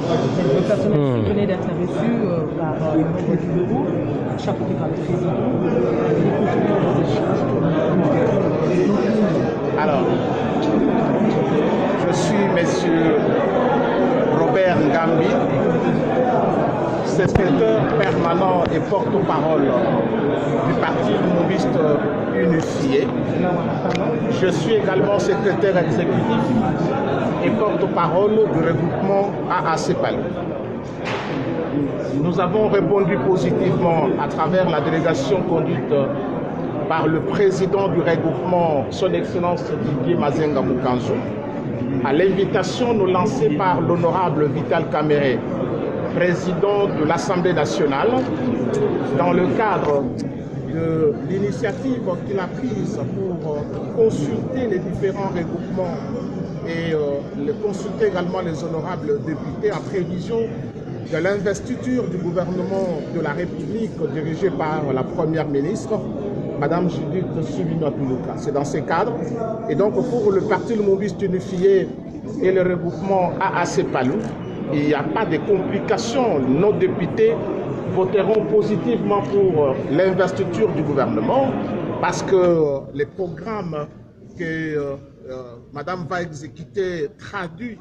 Le personnel venait d'être reçu par le membre du bureau, chapeauté par le président. Alors, je suis monsieur Robert Ngambi, secrétaire permanent et porte-parole du Parti Lumumbyiste Unifié. Je suis également secrétaire exécutif et porte-parole du regroupement AAC-PALU. Nous avons répondu positivement à travers la délégation conduite par le président du regroupement, son Excellence Didier Mazenga Mukanzu, à l'invitation nous lancée par l'honorable Vital Kamerhe, président de l'Assemblée nationale, dans le cadre de l'initiative qu'il a prise pour consulter les différents regroupements et consulter également les honorables députés en prévision de l'investiture du gouvernement de la République dirigé par la Première ministre, Madame Judith Suminwa-Tuluka. C'est dans ces cadres. Et donc pour le Parti Lumumbyiste Unifié et le regroupement AAC-PALU, il n'y a pas de complications. Nos députés voteront positivement pour l'investiture du gouvernement parce que les programmes que Madame va exécuter traduit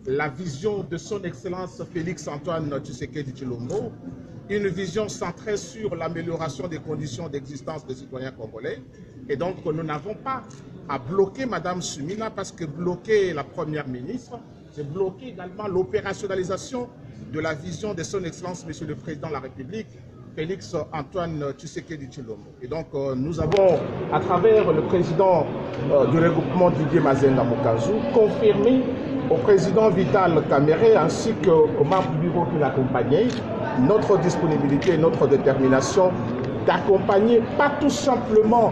la vision de son Excellence Félix-Antoine Tshisekedi Tshilombo, une vision centrée sur l'amélioration des conditions d'existence des citoyens congolais. Et donc, nous n'avons pas à bloquer Madame Sumina parce que bloquer la Première ministre, c'est bloquer également l'opérationnalisation de la vision de son Excellence Monsieur le Président de la République, Félix-Antoine Tshisekedi Tshilombo. Et donc, nous avons, à travers le président du regroupement Didier Mazenga Mukanzu, confirmé au président Vital Kamerhe ainsi qu'au membre du bureau qui l'accompagnait notre disponibilité et notre détermination d'accompagner, pas tout simplement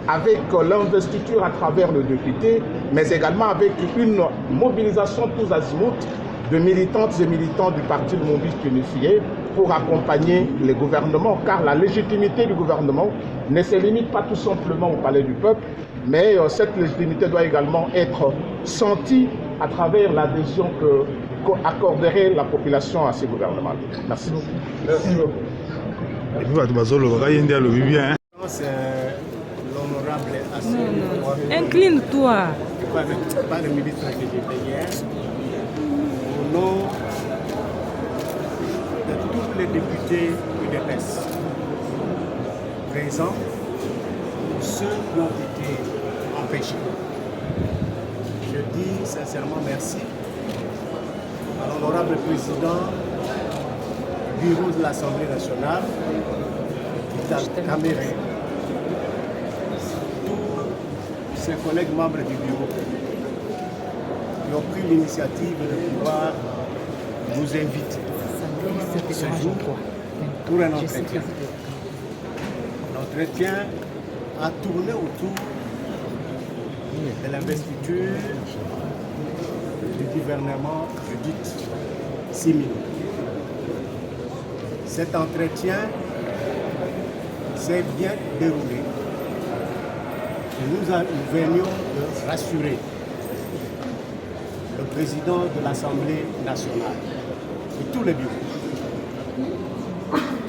avec l'investiture à travers le député, mais également avec une mobilisation tous azimuts de militantes et militants du Parti Lumumbyiste Unifié pour accompagner les gouvernements, car la légitimité du gouvernement ne se limite pas tout simplement au palais du peuple, mais cette légitimité doit également être sentie à travers l'adhésion qu'accorderait la population à ces gouvernements. Merci beaucoup. Merci beaucoup. L'honorable Incline-toi. Par le ministre que j'étais hier, au nom de tous les députés UDPS présents, ceux qui ont été empêchés. Je dis sincèrement merci à l'honorable président du bureau de l'Assemblée nationale, Vital Kamerhe, tous ses collègues membres du bureau qui ont pris l'initiative de pouvoir nous inviter ce jour pour un entretien. L'entretien a tourné autour de l'investiture du gouvernement Judith Suminwa. Cet entretien s'est bien déroulé et nous venions de rassurer le président de l'Assemblée nationale et tous les bureaux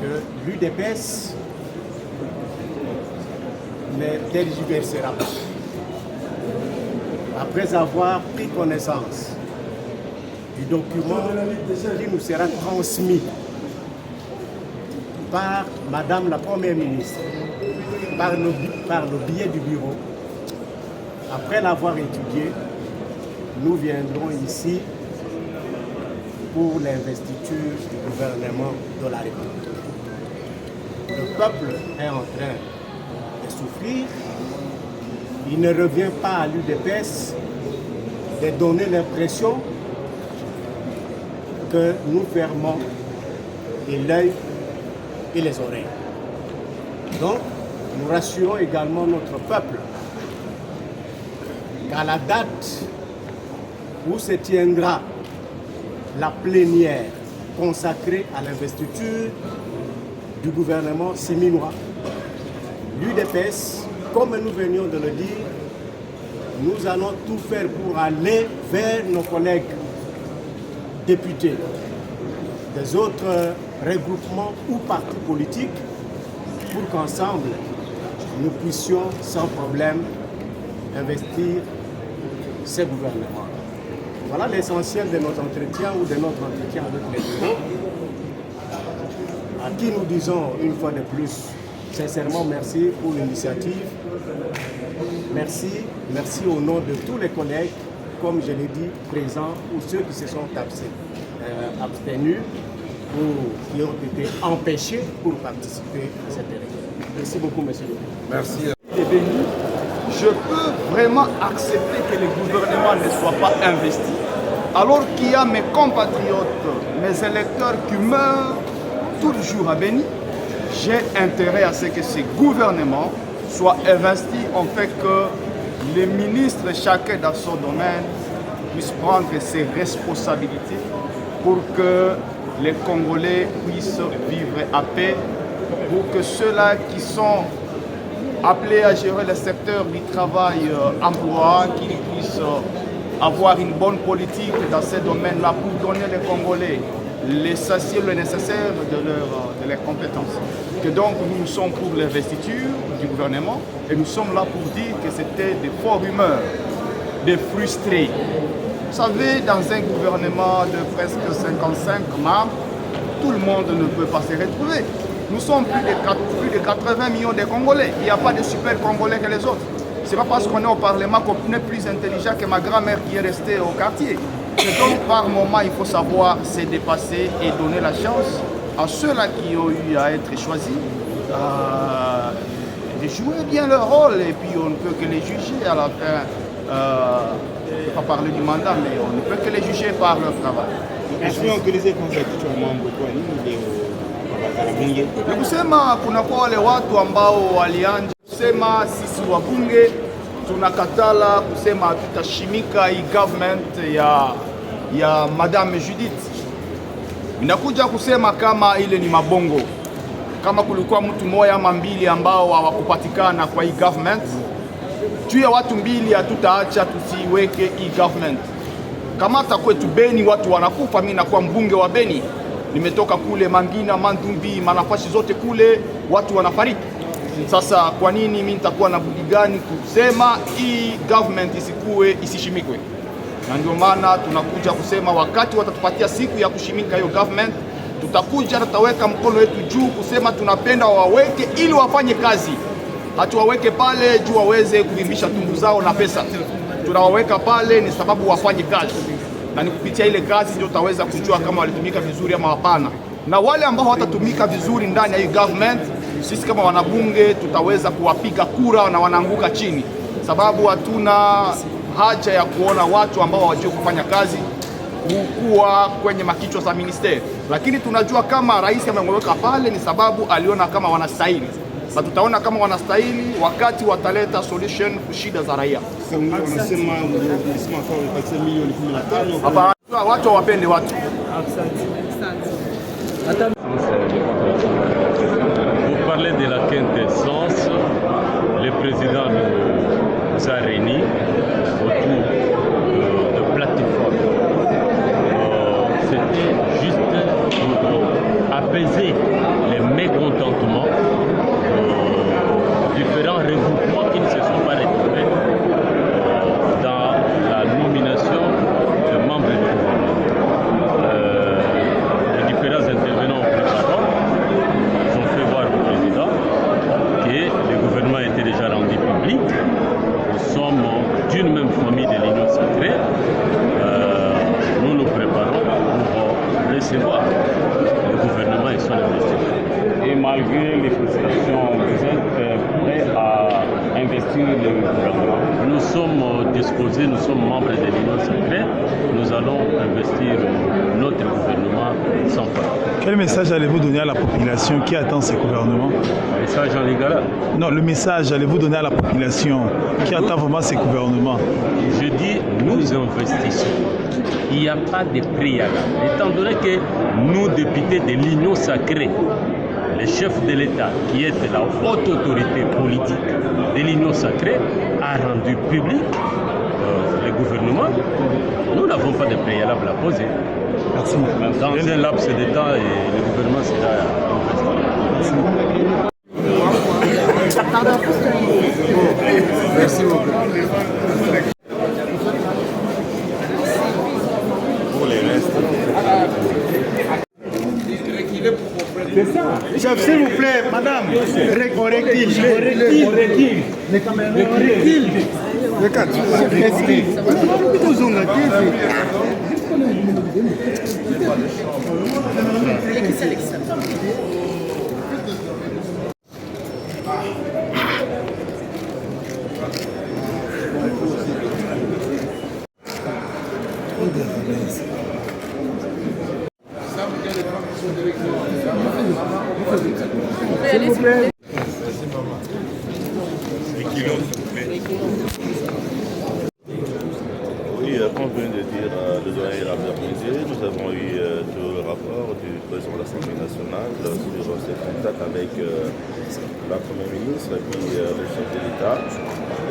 que l'UDPS ne tergiversera pas. Après avoir pris connaissance du document qui nous sera transmis par Madame la Première ministre, par le biais du bureau, après l'avoir étudié, nous viendrons ici pour l'investiture du gouvernement de la République. Le peuple est en train de souffrir. Il ne revient pas à l'UDPS de donner l'impression que nous fermons l'œil et les oreilles. Donc, nous rassurons également notre peuple qu'à la date où se tiendra la plénière consacrée à l'investiture du gouvernement Suminwa, l'UDPS, comme nous venions de le dire, nous allons tout faire pour aller vers nos collègues députés des autres regroupements ou partis politiques pour qu'ensemble, nous puissions sans problème investir ces gouvernements. Voilà l'essentiel de notre entretien ou de notre entretien avec les bureaux, à qui nous disons une fois de plus sincèrement merci pour l'initiative. Merci au nom de tous les collègues, comme je l'ai dit, présents ou ceux qui se sont abstenus ou qui ont été empêchés pour participer à cette élection. Merci beaucoup, monsieur. Merci. Je peux vraiment accepter que le gouvernement ne soit pas investi, alors qu'il y a mes compatriotes, mes électeurs qui meurent tous les jours à Béni. J'ai intérêt à ce que ce gouvernement soit investi, en fait que les ministres, chacun dans son domaine, puissent prendre ses responsabilités pour que les Congolais puissent vivre à paix, pour que ceux-là qui sont appelés à gérer le secteur du travail emploi, qu'ils puissent avoir une bonne politique dans ces domaines-là pour donner les Congolais l'essentiel, le nécessaire de leurs compétences. Que donc nous sommes pour l'investiture du gouvernement et nous sommes là pour dire que c'était des faux rumeurs, des frustrés. Vous savez, dans un gouvernement de presque 55 membres, tout le monde ne peut pas se retrouver. Nous sommes plus de 80 millions de Congolais. Il n'y a pas de super Congolais que les autres. Ce n'est pas parce qu'on est au Parlement qu'on est plus intelligent que ma grand-mère qui est restée au quartier. Et donc, par moment, il faut savoir se dépasser et donner la chance à ceux-là qui ont eu à être choisis de jouer bien leur rôle. Et puis, on ne peut que les juger à la fin. Je ne peux pas parler du mandat, mais on ne peut que les juger par leur travail. Nikusema kunakuwa wale watu ambao walianja kusema sisi wabunge tunakatala kusema tutashimika hii government ya Madame Judith. Inakuja kusema kama ile ni mabongo, kama kulikuwa mtu mmoja ama mbili ambao hawakupatikana kwa hii government, juu ya watu mbili hatutaacha tusiweke hii government. Kama hata kwetu Beni watu wanakufa, mimi nakuwa mbunge wa Beni. Nimetoka kule Mangina, Mandumbi, manafasi zote kule watu wanafariki. Sasa kwa nini mimi nitakuwa na budi gani kusema hii government isishimikwe? Na ndio maana tunakuja kusema wakati watatupatia siku ya kushimika hiyo government, tutakuja tutaweka mkono wetu juu kusema tunapenda waweke ili wafanye kazi. Hatuwaweke pale juu waweze kuvimbisha tumbu zao na pesa. Tunawaweka pale ni sababu wafanye kazi. Na ni kupitia ile kazi ndio utaweza kujua kama walitumika vizuri ama hapana. Na wale ambao hawatatumika vizuri ndani ya hii government, sisi kama wanabunge tutaweza kuwapiga kura na wanaanguka chini, sababu hatuna haja ya kuona watu ambao hawajui kufanya kazi kuwa kwenye makichwa za ministeri. Lakini tunajua kama rais ameweka pale ni sababu aliona kama wanastahili. Na tutaona kama wanastahili wakati wataleta solution kwa shida za raia. Hapa watu wapende watu. Vous parlez de la quintessence. Le président nous a réunis autour de plateformes. C'était juste pour apaiser les mécontentements. Différents regroupements qui ne se sont pas retrouvés dans la nomination de membres du gouvernement. Les différents intervenants ont pris parole. Ils ont fait voir au président que le gouvernement était déjà rendu public. Nous sommes d'une même famille de l'Union sacrée. Nous nous préparons pour recevoir le gouvernement et son investiture. Et malgré les frustrations, vous êtes prêts à investir le gouvernement? Nous sommes disposés, nous sommes membres de l'Union sacrée. Nous allons investir notre gouvernement sans faute. Quel message allez-vous donner à la population qui attend ce gouvernement? Le message en Lingala? Non, le message allez-vous donner à la population qui attend vraiment ce gouvernement? Je dis, nous investissons. Il n'y a pas de préalable. Étant donné que nous, députés de l'Union sacrée, le chef de l'État, qui est la haute autorité politique de l'Union sacrée, a rendu public le gouvernement. Nous n'avons pas de préalable à poser. Merci. Dans un laps de temps, et le gouvernement sera Merci beaucoup. Pour les restes. Chef, s'il vous plaît, madame, on recule. Les caméras, on recule. Le 4. S'il vous plaît. Oui, comme vient de dire le doyen Albert Mézier, nous avons eu tout le rapport du président de l'Assemblée nationale sur ses contacts avec la Première ministre et puis le chef de l'État.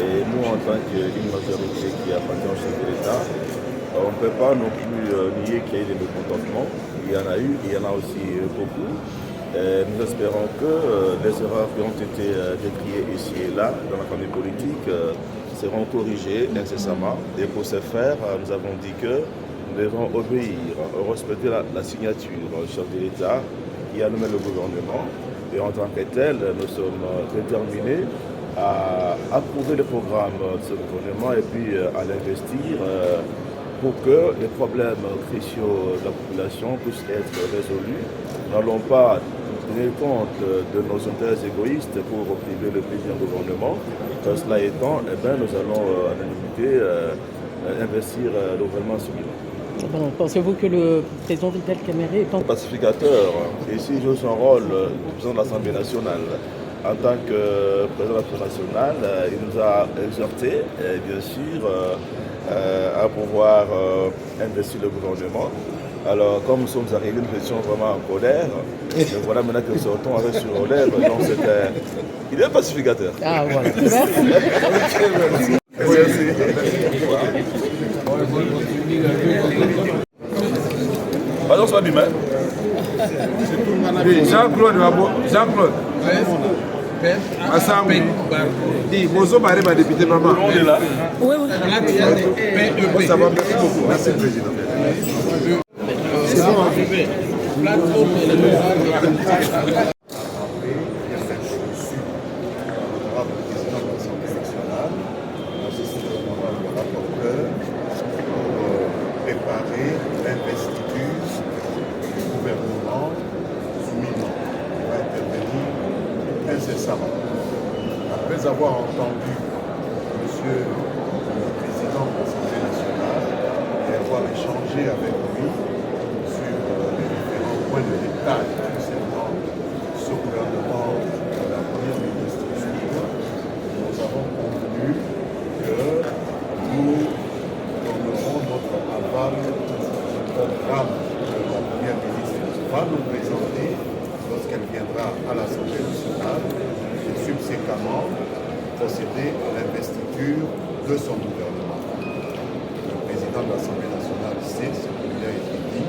Et nous, en tant qu'une majorité qui appartient au chef de l'État, on ne peut pas non plus nier qu'il y ait des mécontentements. Il y en a eu, il y en a aussi beaucoup. Nous espérons que les erreurs qui ont été décriées ici et là dans la famille politique seront corrigées incessamment. Et pour ce faire, nous avons dit que nous devons obéir, respecter la signature du chef de l'État qui a nommé le gouvernement. Et en tant que tel, nous sommes déterminés à approuver le programme de ce gouvernement et puis à l'investir pour que les problèmes cruciaux de la population puissent être résolus. Nous n'allons pas tenir compte de nos intérêts égoïstes pour priver le plaisir du gouvernement. Cela étant, eh bien, nous allons à l'unanimité investir le gouvernement souverain. Bon, pensez-vous que le président Vital Kamerhe est en pacificateur, ici joue son rôle de président de l'Assemblée nationale. En tant que président de l'Assemblée nationale, il nous a exhorté, bien sûr, à pouvoir investir le gouvernement. Alors, comme nous sommes arrivés, nous étions vraiment en colère. Et voilà maintenant que nous sortons avec sur nos lèvres. Donc, il est pacificateur. Ah, voilà. Merci. Merci. Pardon, ça va bien. Jean-Claude, Jean-Claude. Assemblée. Dis, bonjour, ma député maman. On est là. Oui, oui. Ça va, merci beaucoup. Merci, président. C'est bon. Préparer l'investiture du gouvernement soumis va intervenir incessamment. Après avoir entendu Monsieur le Président de l'Assemblée nationale et avoir échangé avec lui sur les différents points de détail concernant ce gouvernement de la Première ministre, nous avons convenu que nous donnerons notre aval au programme que la Première ministre va nous présenter lorsqu'elle viendra à l'Assemblée nationale et subséquemment procéder à l'investiture de son gouvernement. Le président de l'Assemblée nationale sait ce qui lui a été dit,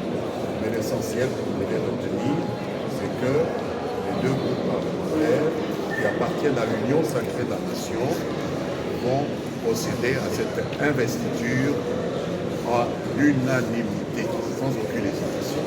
mais l'essentiel que vous devez retenir, c'est que les deux groupes parlementaires qui appartiennent à l'Union sacrée de la nation vont procéder à cette investiture à l'unanimité, sans aucune hésitation.